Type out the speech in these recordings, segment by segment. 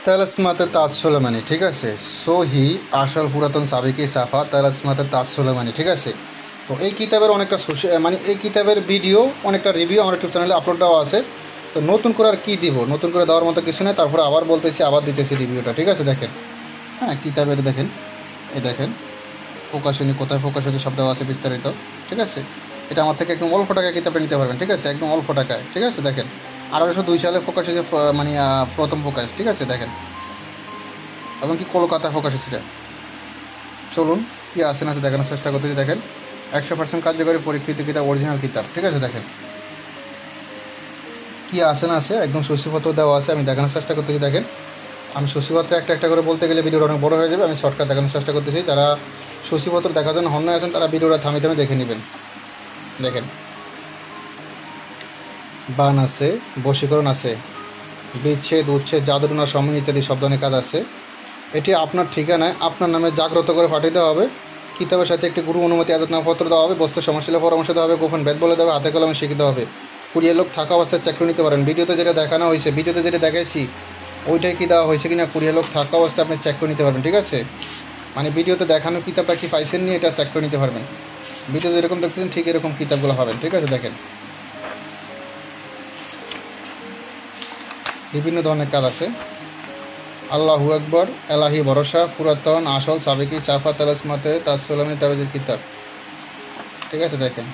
তালসমাতে তাজ সোলেমানি, ঠিক আছে। সহি আসল পুরাতন সাবেকি সাফা তালসমাতে তাজ সোলেমানি, ঠিক আছে। তো এই কিতাবের অনেকটা মানে এই কিতাবের ভিডিও অনেকটা রিভিউ আমার ইউটিউব চ্যানেলে আপলোড দেওয়া আছে। তো নতুন করে আর কী দিব, নতুন করে দেওয়ার মতো কিছু নেই। তারপরে আবার বলতেছি, আবার দিতেছি রিভিউটা, ঠিক আছে। দেখেন, হ্যাঁ, কিতাবের দেখেন, এই দেখেন প্রকাশনী কোথায় প্রকাশ হচ্ছে সব দেওয়া আছে বিস্তারিত, ঠিক আছে। এটা আমার থেকে একদম অল্প টাকায় কিতাবটা নিতে পারবেন, ঠিক আছে, একদম অল্প টাকায়, ঠিক আছে। দেখেন 1802 সালে প্রকাশ হয়েছে, মানে প্রথম প্রকাশ, ঠিক আছে। দেখেন, এবং কি কলকাতায় প্রকাশ হয়েছিল। চলুন কী আছে না আছে দেখানোর চেষ্টা করতেছি। দেখেন 100% কার্যকরী পরীক্ষিত কিতাব, অরিজিনাল কিতাব, ঠিক আছে। দেখেন কী আছে না আছে, একদম সূচিপত্র দেওয়া আছে, আমি দেখানোর চেষ্টা করতেছি। দেখেন, আমি সূচিপত্র একটা একটা করে বলতে গেলে ভিডিওটা অনেক বড় হয়ে যাবে, আমি শর্টকাট দেখানোর চেষ্টা করতেছি। যারা সূচিপত্র দেখার জন্য হন্যে আছেন তারা ভিডিওটা থামি থামি দেখে নেবেন। দেখেন, বান আছে, বশীকরণ আছে, বিচ্ছেদ, উচ্ছেদ, জাদুটনা, সমন ইত্যাদি সব ধরনের কাজ আছে। এটি আপনার ঠিকানায় আপনার নামে জাগ্রত করে পাঠিয়ে দেওয়া হবে। কিতাবের সাথে একটি গুরু অনুমতি আজাদনামপত্র দেওয়া হবে। বস্তু সমস্যা পরামর্শ দেওয়া হবে। গোপন ভেদ বলে দেওয়া হবে। হাতে কলমে শিখে দেওয়া হবে। কুরিয়ার লোক থাকা অবস্থায় চেক করে নিতে পারেন। ভিডিওতে যেটা দেখানো হয়েছে, ভিডিওতে যেটা দেখাইছি ওইটাই কি দেওয়া হয়েছে কিনা কুরিয়ার লোক থাকা অবস্থায় আপনি চেক করে নিতে পারবেন, ঠিক আছে। মানে ভিডিওতে দেখানো কিতাবটা কি পাইছেন নিয়ে এটা চেক করে নিতে পারবেন। ভিডিও যেরকম দেখতেছেন ঠিক এরকম কিতাবগুলো হবেন, ঠিক আছে। দেখেন বিভিন্ন ধরনের কাজ আছে। আল্লাহু আকবর, এলাহি ভরসা, পুরাতন আসল সাবেকি চাফা তালাসমাতে তাজ সোলামি তাবেজের কিতাব, ঠিক আছে। দেখেন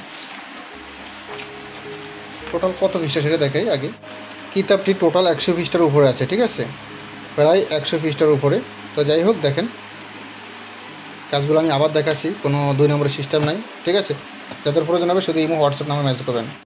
টোটাল কত পৃষ্ঠা সেটা দেখাই আগে। কিতাবটি টোটাল 100 পৃষ্ঠার উপরে আছে, ঠিক আছে, প্রায় 100 পৃষ্ঠার উপরে। তো যাই হোক, দেখেন কাজগুলো আমি আবার দেখাচ্ছি, কোনো 2 নম্বরের সিস্টেম নাই, ঠিক আছে। যাদের প্রয়োজন হবে শুধু ইমো হোয়াটসঅ্যাপ নামে মেসেজ করবেন।